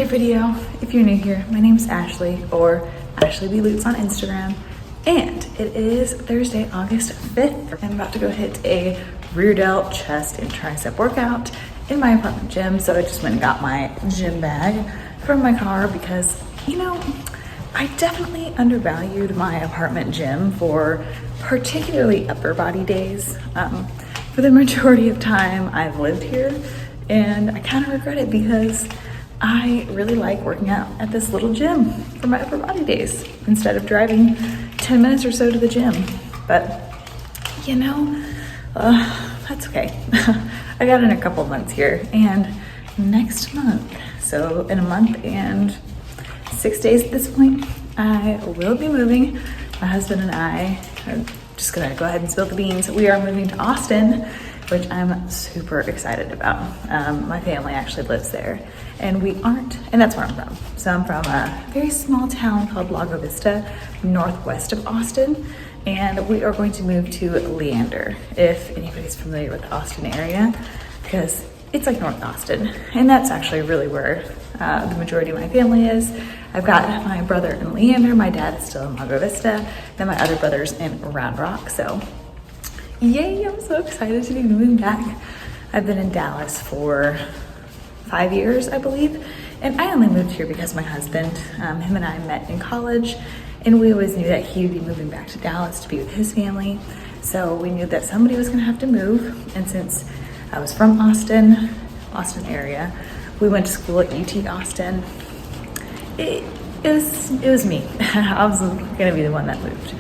Video. If you're new here, my name is Ashley, or Ashley B. Lutz on Instagram, and it is Thursday, August 5th. I'm about to go hit a rear delt, chest, and tricep workout in my apartment gym. So I just went and got my gym bag from my car because, you know, I definitely undervalued my apartment gym for particularly upper body days. For the majority of time I've lived here, and I kind of regret it because I really like working out at this little gym for my upper body days instead of driving 10 minutes or so to the gym. But, you know, that's okay. I got in a couple months here, and next month, so in a month and 6 days at this point, I will be moving. My husband and I are just gonna go ahead and spill the beans. We are moving to Austin, which I'm super excited about. My family actually lives there, and we aren't, and that's where I'm from. So I'm from a very small town called Lago Vista, northwest of Austin, and we are going to move to Leander, if anybody's familiar with the Austin area, because it's like North Austin, and that's actually really where the majority of my family is. I've got my brother in Leander, my dad is still in Lago Vista, then my other brother's in Round Rock, so yay, I'm so excited to be moving back. I've been in Dallas for 5 years, I believe, and I only moved here because my husband, him and I met in college, and we always knew that he would be moving back to Dallas to be with his family, so we knew that somebody was gonna have to move, and since I was from Austin area, we went to school at UT Austin. It was me. I was gonna be the one that moved.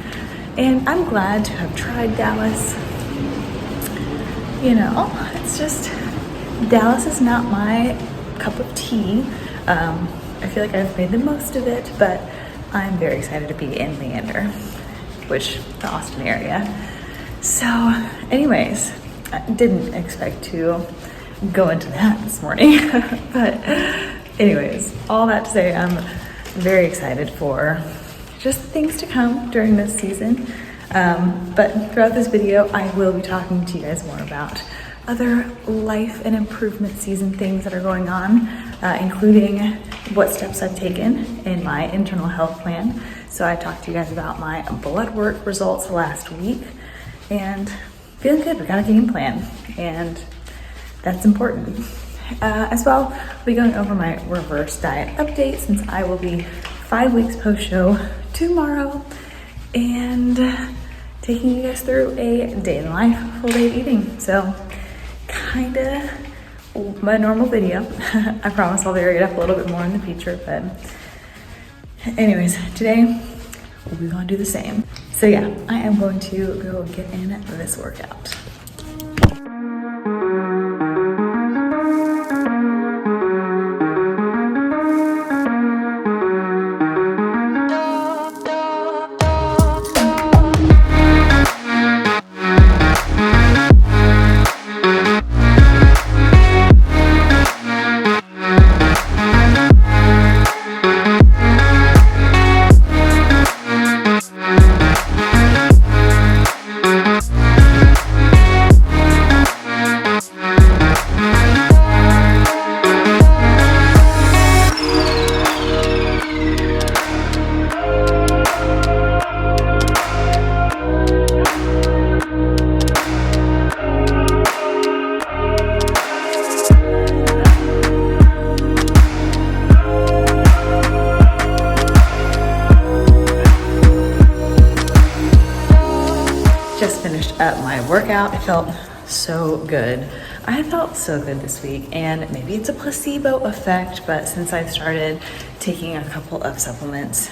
And I'm glad to have tried Dallas. You know, it's just, Dallas is not my cup of tea. I feel like I've made the most of it, but I'm very excited to be in Leander, which the Austin area. So anyways, I didn't expect to go into that this morning, but anyways, all that to say, I'm very excited for just things to come during this season. But throughout this video, I will be talking to you guys more about other life and improvement season things that are going on, including what steps I've taken in my internal health plan. So I talked to you guys about my blood work results last week, and feeling good. We got a game plan, and that's important. As well, we'll be going over my reverse diet update since I will be 5 weeks post-show tomorrow, and taking you guys through a day in life, full day of eating. So kinda my normal video. I promise I'll vary it up a little bit more in the future, but anyways, today we're gonna do the same. So yeah, I am going to go get in this workout. up my workout. It felt so good. I felt so good this week, and maybe it's a placebo effect, but since I've started taking a couple of supplements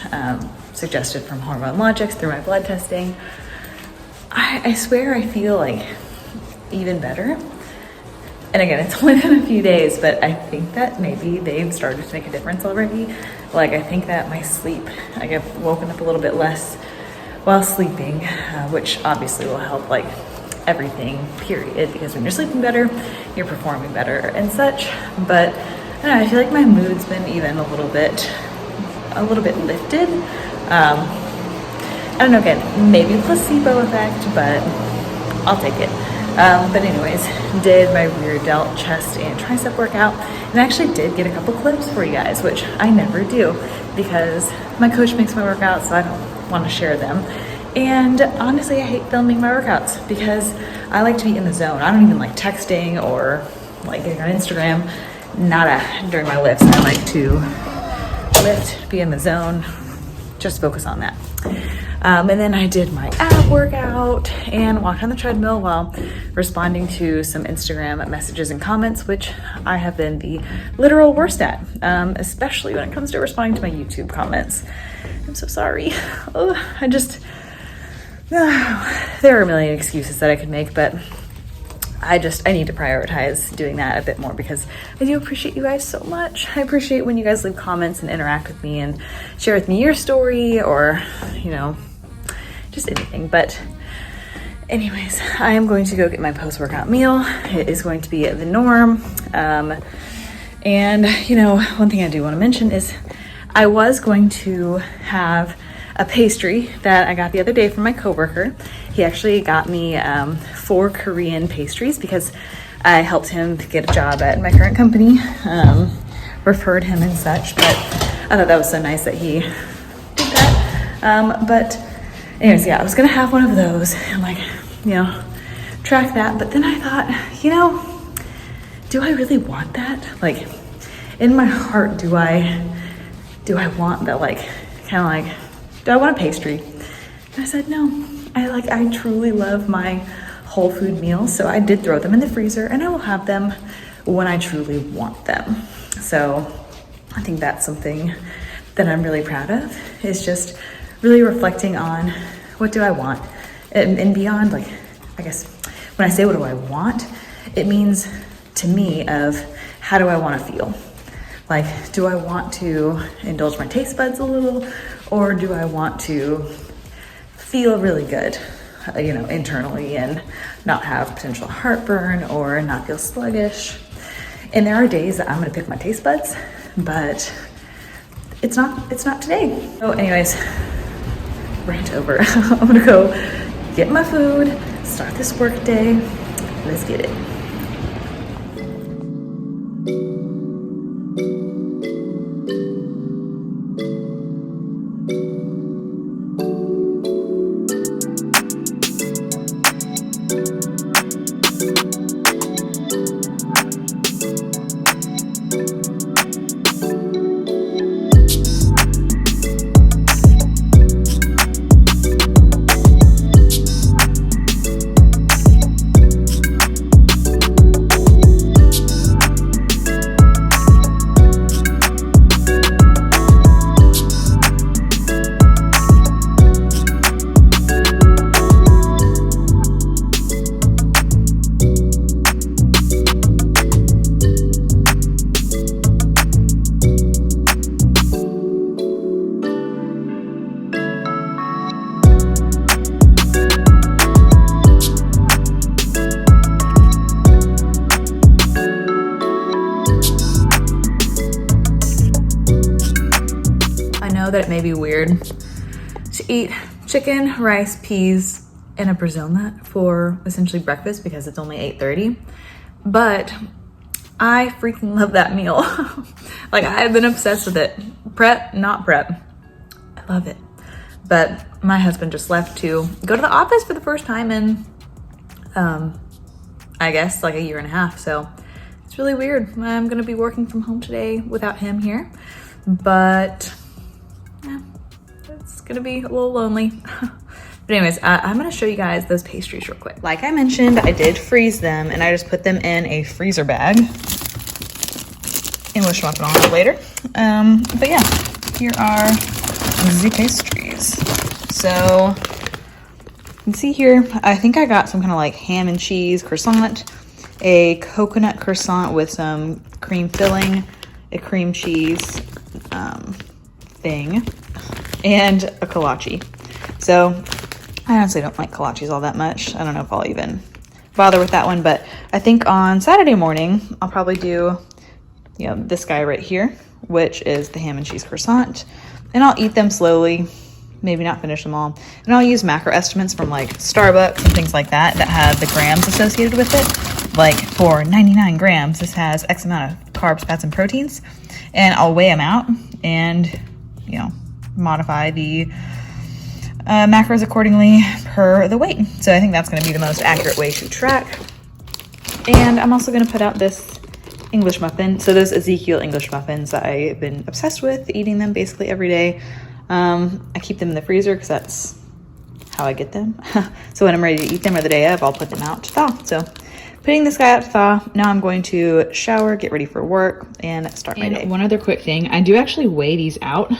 suggested from Hormone Logics through my blood testing, I swear I feel like even better. And again, it's only been a few days, but I think that maybe they've started to make a difference already. Like, I think that my sleep, like I've woken up a little bit less while sleeping, which obviously will help like everything, period, because when you're sleeping better, you're performing better and such. But I don't know, I feel like my mood's been even a little bit lifted. I don't know, again, maybe placebo effect, but I'll take it. But anyways, did my rear delt, chest, and tricep workout, and I actually did get a couple clips for you guys, which I never do because my coach makes my workouts, so I don't want to share them. And honestly, I hate filming my workouts because I like to be in the zone. I don't even like texting or like getting on Instagram. Nada during my lifts. I like to lift, be in the zone, just focus on that. And then I did my ab workout and walked on the treadmill while responding to some Instagram messages and comments, which I have been the literal worst at, especially when it comes to responding to my YouTube comments. I'm so sorry. There are a million excuses that I could make, but I need to prioritize doing that a bit more because I do appreciate you guys so much. I appreciate when you guys leave comments and interact with me and share with me your story or, you know, just anything. But anyways, I am going to go get my post-workout meal. It is going to be the norm. And, you know, one thing I do want to mention is I was going to have a pastry that I got the other day from my coworker. He actually got me 4 Korean pastries because I helped him get a job at my current company, referred him and such, but I thought that was so nice that he did that. But anyways, yeah, I was gonna have one of those and like, you know, track that, but then I thought, you know, do I really want that? Like, in my heart, do I want that, like, kind of like, do I want a pastry? And I said, no, I truly love my whole food meals. So I did throw them in the freezer and I will have them when I truly want them. So I think that's something that I'm really proud of, is just really reflecting on what do I want and beyond, like, I guess when I say what do I want, it means to me of how do I want to feel? Like, do I want to indulge my taste buds a little, or do I want to feel really good, you know, internally and not have potential heartburn or not feel sluggish? And there are days that I'm gonna pick my taste buds, but it's not today. So anyways, rant over. I'm gonna go get my food, start this work day. Let's get it. That it may be weird to eat chicken, rice, peas, and a Brazil nut for essentially breakfast because it's only 8:30, but I freaking love that meal. Like, I've been obsessed with it. Prep, not prep. I love it. But my husband just left to go to the office for the first time in, I guess, like a year and a half. So it's really weird. I'm gonna be working from home today without him here, but yeah, it's gonna be a little lonely. But anyways, I'm gonna show you guys those pastries real quick. Like I mentioned, I did freeze them and I just put them in a freezer bag. English muffin on it later. But yeah, here are the pastries. So you can see here, I think I got some kind of like ham and cheese croissant, a coconut croissant with some cream filling, a cream cheese thing, and a kolache. So I honestly don't like kolaches all that much. I don't know if I'll even bother with that one, but I think on Saturday morning, I'll probably do, you know, this guy right here, which is the ham and cheese croissant, and I'll eat them slowly, maybe not finish them all. And I'll use macro estimates from like Starbucks and things like that have the grams associated with it. Like for 99 grams, this has X amount of carbs, fats, and proteins, and I'll weigh them out and, you know, modify the macros accordingly per the weight. So I think that's going to be the most accurate way to track. And I'm also going to put out this English muffin. So those Ezekiel English muffins that I've been obsessed with, eating them basically every day. I keep them in the freezer because that's how I get them. So when I'm ready to eat them or the day of, I'll put them out to thaw. So putting this guy out to thaw. Now I'm going to shower, get ready for work, and start my day. One other quick thing, I do actually weigh these out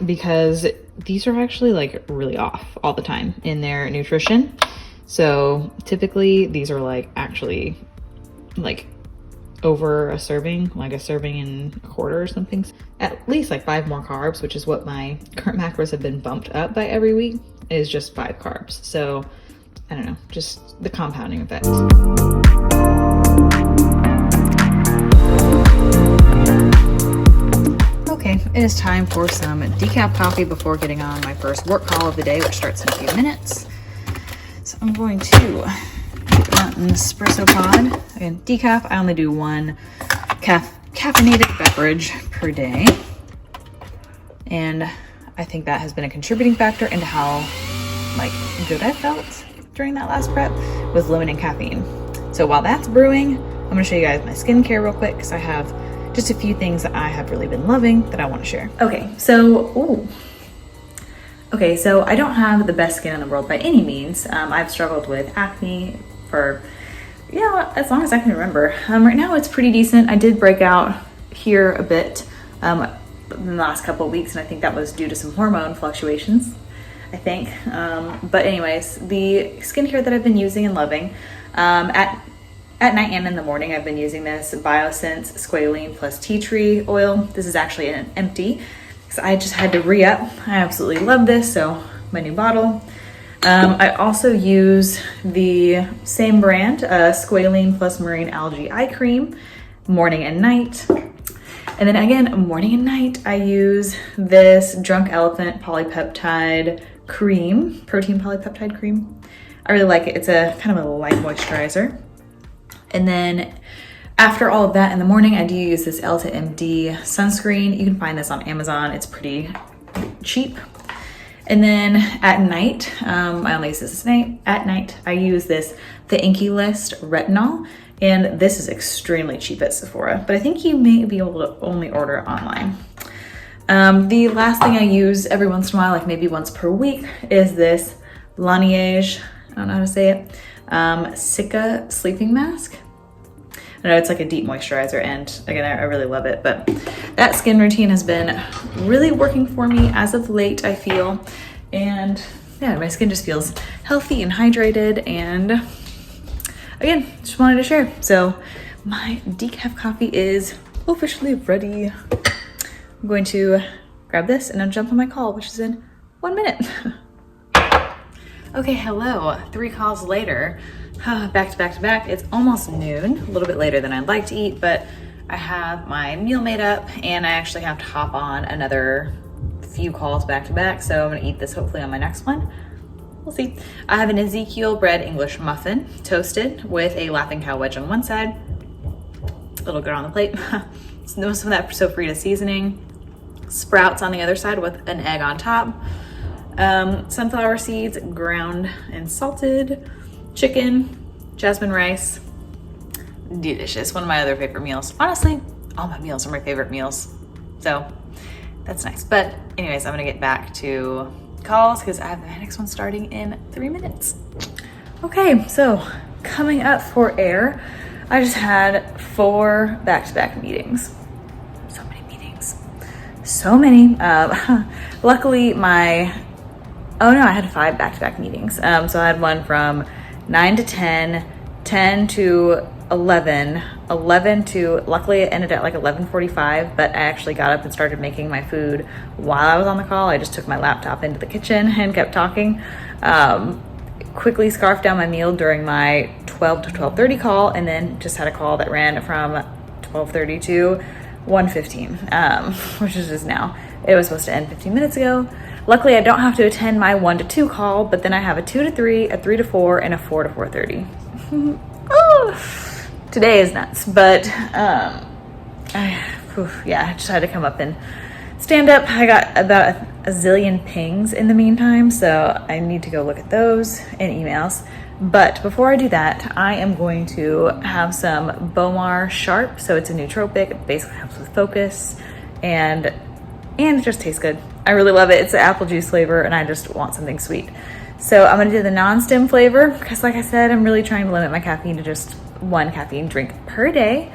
because these are actually like really off all the time in their nutrition. So typically these are like actually like over a serving, like a serving and a quarter or something. At least like 5 more carbs, which is what my current macros have been bumped up by every week, is just 5 carbs. So I don't know, just the compounding effect. Okay, it is time for some decaf coffee before getting on my first work call of the day, which starts in a few minutes. So I'm going to get out an espresso pod. Again, decaf, I only do 1 caffeinated beverage per day. And I think that has been a contributing factor into how like good I felt during that last prep with limiting caffeine. So while that's brewing, I'm gonna show you guys my skincare real quick because I have just a few things that I have really been loving that I want to share. Okay, so I don't have the best skin in the world by any means. I've struggled with acne for, as long as I can remember. Right now it's pretty decent. I did break out here a bit in the last couple of weeks, and I think that was due to some hormone fluctuations, I think. But anyways, the skincare that I've been using and loving, at night and in the morning, I've been using this Biosense Squalene plus tea tree oil. This is actually an empty because I just had to re-up. I absolutely love this, so my new bottle. I also use the same brand, Squalene plus Marine Algae Eye Cream, morning and night. And then again, morning and night, I use this Drunk Elephant Polypeptide Cream, Protein Polypeptide Cream. I really like it. It's a kind of a light moisturizer. And then after all of that in the morning, I do use this Elta MD sunscreen. You can find this on Amazon. It's pretty cheap. And then at night, I only use this at night. I use this The Inky List Retinol, and this is extremely cheap at Sephora, but I think you may be able to only order it online. The last thing I use every once in a while, like maybe once per week, is this Laneige, I don't know how to say it, Sika sleeping mask. I know it's like a deep moisturizer, and again, I really love it, but that skin routine has been really working for me as of late, I feel. And yeah, my skin just feels healthy and hydrated, and again, just wanted to share. So my decaf coffee is officially ready. I'm going to grab this and then jump on my call, which is in 1 minute. Okay, hello, 3 calls later. Back to back to back. It's almost noon, a little bit later than I'd like to eat, but I have my meal made up and I actually have to hop on another few calls back to back. So I'm gonna eat this hopefully on my next one. We'll see. I have an Ezekiel bread English muffin, toasted with a Laughing Cow wedge on one side. A little good on the plate. Some of that sofrita seasoning. Sprouts on the other side with an egg on top. Sunflower seeds, ground and salted. Chicken, jasmine rice, delicious. One of my other favorite meals. Honestly, all my meals are my favorite meals. So that's nice. But anyways, I'm gonna get back to calls because I have the next one starting in 3 minutes. Okay, so coming up for air, I just had 4 back-to-back meetings. So many meetings. So many. Luckily oh no, I had 5 back-to-back meetings. So I had one from 9 to 10, 10 to 11, 11 to, luckily it ended at like 11:45, but I actually got up and started making my food while I was on the call. I just took my laptop into the kitchen and kept talking. Quickly scarfed down my meal during my 12 to 12:30 call, and then just had a call that ran from 12:30 to 1:15, which is just now. It was supposed to end 15 minutes ago. Luckily, I don't have to attend my 1 to 2 call, but then I have a 2 to 3, a 3 to 4, and a 4 to 4:30. Today is nuts, but yeah, I just had to come up and stand up. I got about a zillion pings in the meantime, so I need to go look at those and emails. But before I do that, I am going to have some Bomar Sharp. So it's a nootropic. It basically helps with focus, and it just tastes good. I really love it. It's an apple juice flavor, and I just want something sweet. So I'm gonna do the non-stim flavor because, like I said, I'm really trying to limit my caffeine to just 1 caffeine drink per day.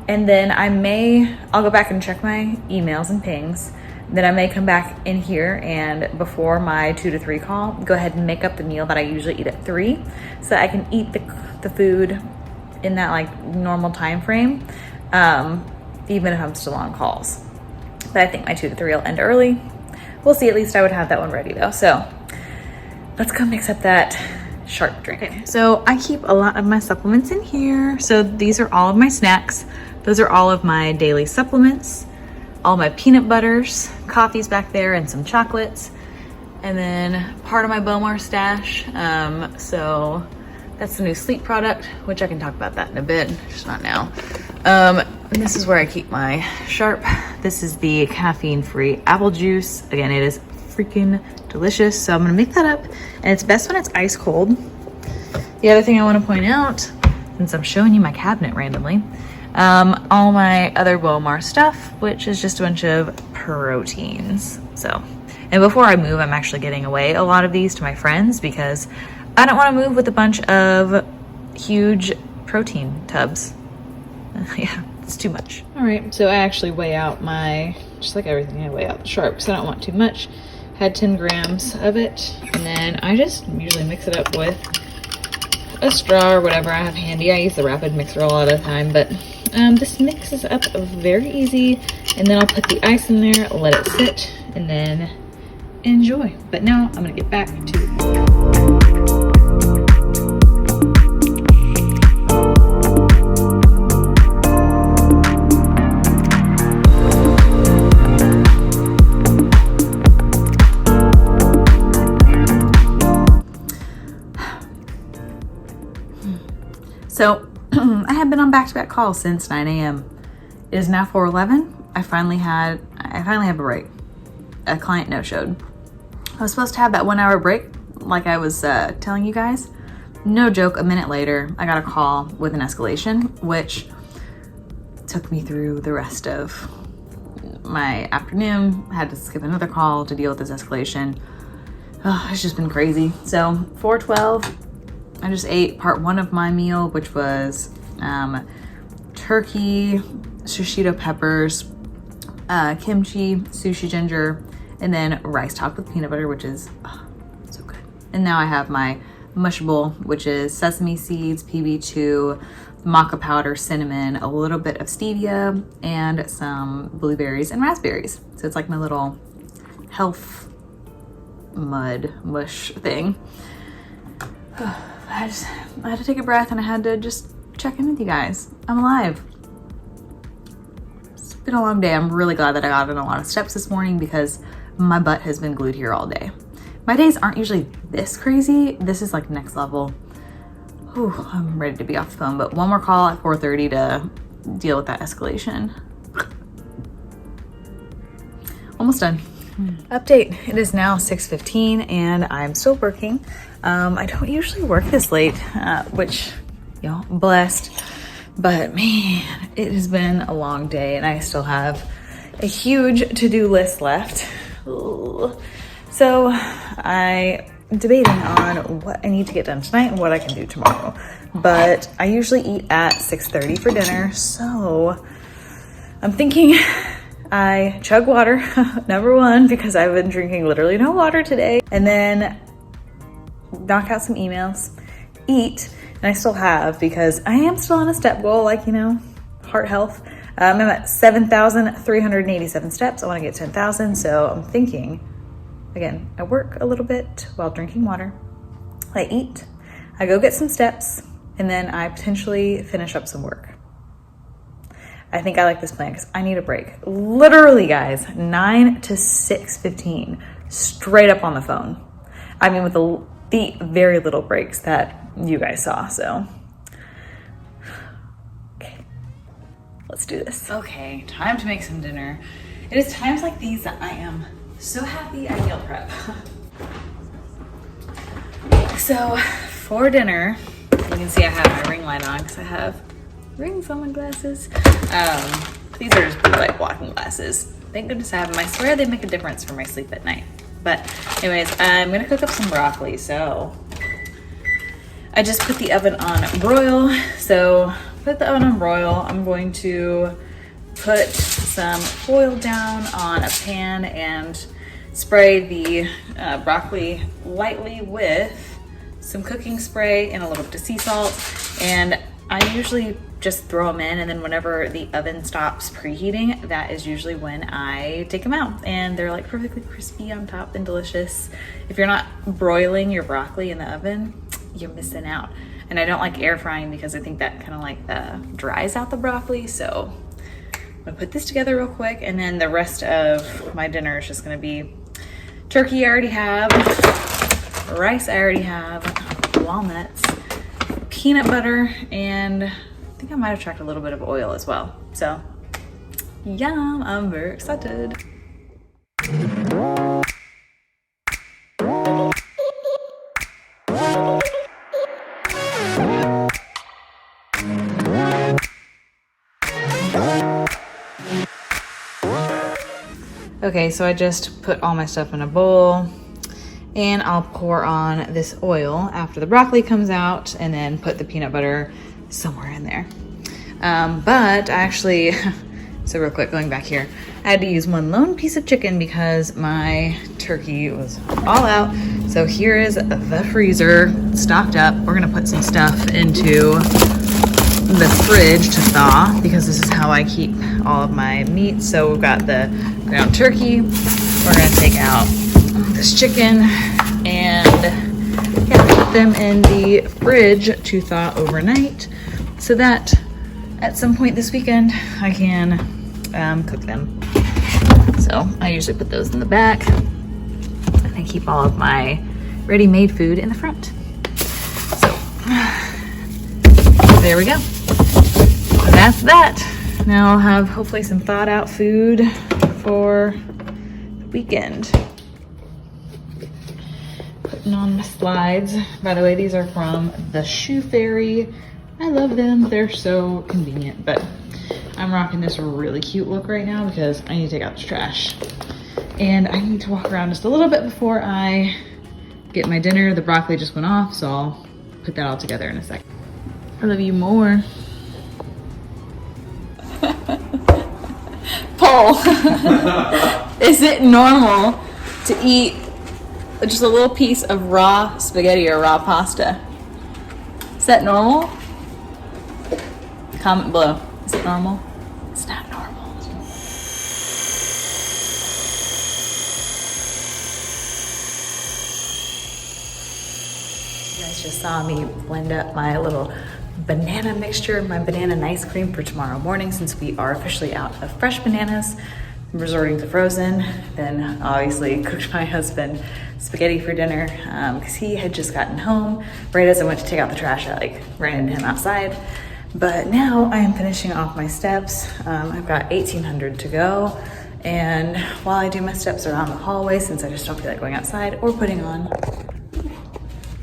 And then I'll go back and check my emails and pings. Then I may come back in here and before my 2 to 3 call, go ahead and make up the meal that I usually eat at 3, so that I can eat the food in that like normal time frame, even if I'm still on calls. But I think my 2 to 3 will end early. We'll see. At least I would have that one ready though. So let's go mix up that Sharp drink. Okay, so I keep a lot of my supplements in here. So these are all of my snacks. Those are all of my daily supplements, all my peanut butters, coffees back there, and some chocolates. And then part of my Bomar stash. So that's the new sleep product, which I can talk about that in a bit, just not now. And this is where I keep my Sharp. This is the caffeine-free apple juice. Again, it is freaking delicious. So I'm gonna make that up, and it's best when it's ice cold. The other thing I want to point out, since I'm showing you my cabinet randomly, all my other Bomar stuff, which is just a bunch of proteins. So, and before I move, I'm actually getting away a lot of these to my friends because I don't want to move with a bunch of huge protein tubs. Yeah, it's too much. All right, so I actually weigh out just like everything, I weigh out the Sharp because I don't want too much. Had 10 grams of it, and then I just usually mix it up with a straw or whatever I have handy. I use the rapid mixer a lot of the time, but this mixes up very easy. And then I'll put the ice in there, let it sit, and then enjoy. But now I'm gonna get back to So I have been on back-to-back calls since 9 a.m. It is now 4:11. I finally have a break. A client no-showed. I was supposed to have that 1 hour break like I was telling you guys. No joke, a minute later, I got a call with an escalation, which took me through the rest of my afternoon. I had to skip another call to deal with this escalation. Oh, it's just been crazy. So 4:12. I just ate part 1 of my meal, which was turkey, shishito peppers, kimchi, sushi ginger, and then rice topped with peanut butter, which is so good. And now I have my mush bowl, which is sesame seeds, PB2, maca powder, cinnamon, a little bit of stevia, and some blueberries and raspberries. So it's like my little health mud mush thing. I had to take a breath, and I had to just check in with you guys. I'm alive. It's been a long day. I'm really glad that I got in a lot of steps this morning because my butt has been glued here all day. My days aren't usually this crazy. This is like next level. Whew, I'm ready to be off the phone, but one more call at 4:30 to deal with that escalation. Almost done. Update, it is now 6:15 and I'm still working. I don't usually work this late, which, you know, blessed, but man, it has been a long day and I still have a huge to-do list left. Ooh. So I'm debating on what I need to get done tonight and what I can do tomorrow. But I usually eat at 6:30 for dinner, so I'm thinking I chug water, number one, because I've been drinking literally no water today, and then knock out some emails, eat, and I still have, because I am still on a step goal, like, you know, heart health. I'm at 7,387 steps. I want to get 10,000, so I'm thinking, again, I work a little bit while drinking water, I eat, I go get some steps, and then I potentially finish up some work. I think I like this plan because I need a break. Literally, guys, 9 to 6:15, straight up on the phone. I mean, with the very little breaks that you guys saw, so. Okay, let's do this. Okay, time to make some dinner. It is times like these that I am so happy I meal prep. So, for dinner, you can see I have my ring light on because I have rings on my glasses. These are just blue light blocking glasses. Thank goodness I have them. I swear they make a difference for my sleep at night. But anyways, I'm gonna cook up some broccoli. So I just put the oven on broil. So put the oven on broil. I'm going to put some oil down on a pan and spray the broccoli lightly with some cooking spray and a little bit of sea salt. And I usually just throw them in, and then whenever the oven stops preheating, that is usually when I take them out, and they're like perfectly crispy on top and delicious. If you're not broiling your broccoli in the oven, you're missing out. And I don't like air frying because I think that kind of like dries out the broccoli. So I'm gonna put this together real quick, and then the rest of my dinner is just gonna be turkey I already have, rice I already have, walnuts, peanut butter, and I think I might have tracked a little bit of oil as well. So, yum, I'm very excited. Okay, so I just put all my stuff in a bowl, and I'll pour on this oil after the broccoli comes out, and then put the peanut butter somewhere in there. But actually, so real quick, going back here, I had to use one lone piece of chicken because my turkey was all out. So here is the freezer stocked up. We're gonna put some stuff into the fridge to thaw because this is how I keep all of my meat. So we've got the ground turkey. We're gonna take out this chicken and put them in the fridge to thaw overnight so that at some point this weekend I can cook them. So I usually put those in the back, and I keep all of my ready-made food in the front. So there we go. That's that. Now I'll have hopefully some thawed out food for the weekend. Putting on my slides. By the way, these are from the Shoe Fairy. I love them. They're so convenient, but I'm rocking this really cute look right now because I need to take out the trash. And I need to walk around just a little bit before I get my dinner. The broccoli just went off, so I'll put that all together in a second. I love you more. Paul, is it normal to eat just a little piece of raw spaghetti or raw pasta? Is that normal? Comment below. Is it normal? It's not normal. You guys just saw me blend up my little banana mixture, my banana ice cream for tomorrow morning, since we are officially out of fresh bananas, resorting to frozen. Then obviously cooked my husband spaghetti for dinner because he had just gotten home right as I went to take out the trash. I like ran into him outside. But now I am finishing off my steps. I've got 1,800 to go. And while I do my steps around the hallway, since I just don't feel like going outside or putting on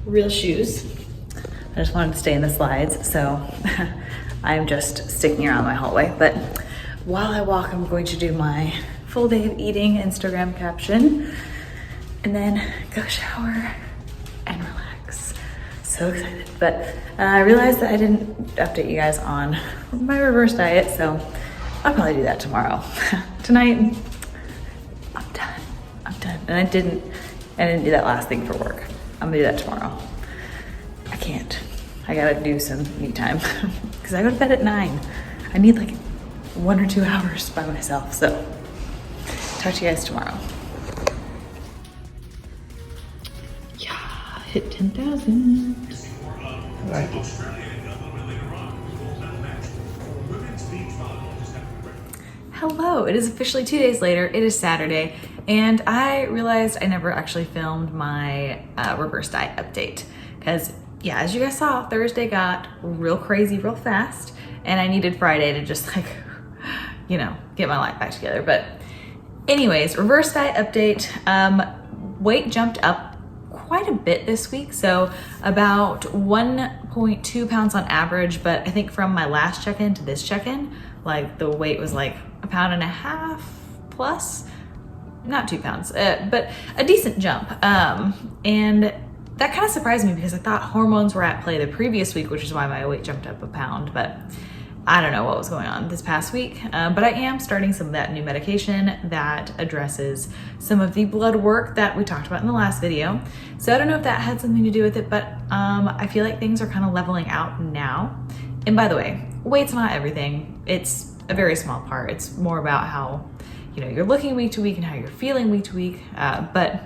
real shoes, I just wanted to stay in the slides. So I'm just sticking around my hallway. But while I walk, I'm going to do my full day of eating Instagram caption. and then go shower and relax. So excited. But I realized that I didn't update you guys on my reverse diet, so I'll probably do that tomorrow. Tonight, I'm done. I'm done. And I didn't do that last thing for work. I'm gonna do that tomorrow. I can't. I gotta do some me time because I go to bed at 9. I need like 1 or 2 hours by myself. So talk to you guys tomorrow. Yeah, hit 10,000. Hello, it is officially 2 days later. It is Saturday, and I realized I never actually filmed my reverse diet update because, yeah, as you guys saw, Thursday got real crazy real fast, and I needed Friday to just like, you know, get my life back together. But anyways, reverse diet update. Weight jumped up quite a bit this week, so about 1.2 pounds on average, but I think from my last check-in to this check-in, like the weight was like 1.5 pounds plus, not 2 pounds, but a decent jump. And that kind of surprised me because I thought hormones were at play the previous week, which is why my weight jumped up 1 pound, but I don't know what was going on this past week. But I am starting some of that new medication that addresses some of the blood work that we talked about in the last video. So I don't know if that had something to do with it, but I feel like things are kind of leveling out now. And by the way, weight's not everything. It's a very small part. It's more about how, you know, you're looking week to week and how you're feeling week to week. But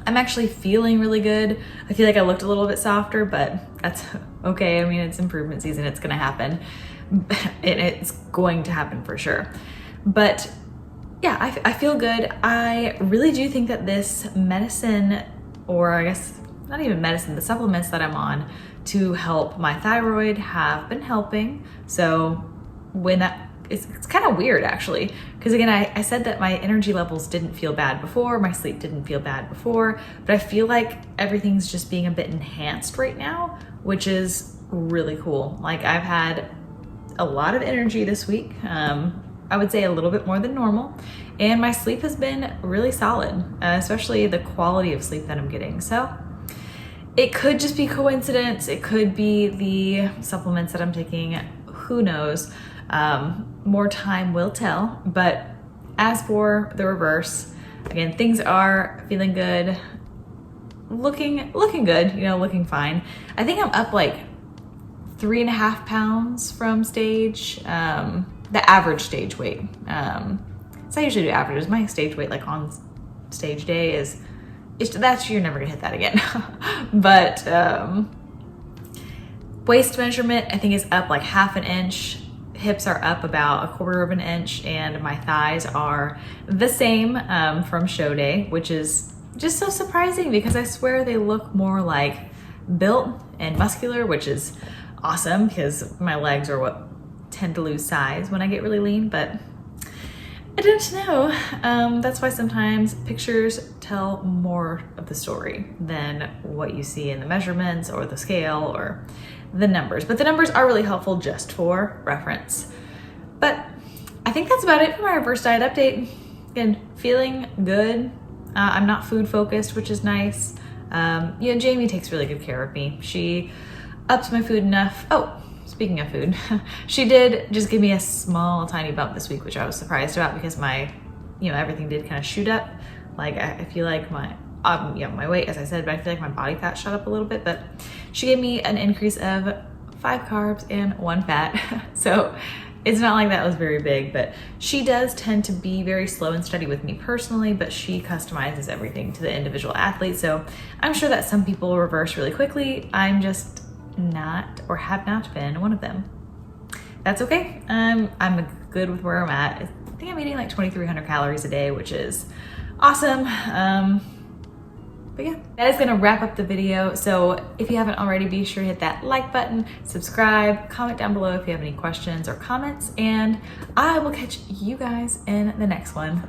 I'm actually feeling really good. I feel like I looked a little bit softer, but that's okay. I mean, it's improvement season. It's gonna happen. It's going to happen for sure. But yeah, I feel good. I really do think that this medicine, or I guess not even medicine, the supplements that I'm on to help my thyroid have been helping. So when that, it's kind of weird actually, because again, I said that my energy levels didn't feel bad before, my sleep didn't feel bad before, but I feel like everything's just being a bit enhanced right now, which is really cool. Like I've had a lot of energy this week. I would say a little bit more than normal. And my sleep has been really solid, especially the quality of sleep that I'm getting. So it could just be coincidence. It could be the supplements that I'm taking. Who knows? More time will tell. But as for the reverse, again, things are feeling good, looking good, you know, looking fine. I think I'm up like 3.5 pounds from stage, the average stage weight. So I usually do averages. My stage weight, like on stage day, is that's, you're never gonna hit that again. But waist measurement, I think, is up like 1/2 inch. Hips are up about 1/4 inch, and my thighs are the same from show day, which is just so surprising because I swear they look more like built and muscular, which is awesome because my legs are what tend to lose size when I get really lean, but I don't know. That's why sometimes pictures tell more of the story than what you see in the measurements or the scale or the numbers. But the numbers are really helpful just for reference. But I think that's about it for my reverse diet update. Again, feeling good. I'm not food focused, which is nice. You know, Jamie takes really good care of me. She upped my food enough. Oh, speaking of food, she did just give me a small, tiny bump this week, which I was surprised about because my, you know, everything did kind of shoot up. Like I feel like my, yeah, my weight, as I said, but I feel like my body fat shot up a little bit. But she gave me an increase of 5 carbs and 1 fat. So it's not like that was very big, but she does tend to be very slow and steady with me personally, but she customizes everything to the individual athlete. So I'm sure that some people reverse really quickly. I'm just not, or have not been, one of them. That's okay. I'm good with where I'm at. I think I'm eating like 2,300 calories a day, which is awesome. But yeah, that is gonna wrap up the video. So if you haven't already, be sure to hit that like button, subscribe, comment down below if you have any questions or comments, and I will catch you guys in the next one.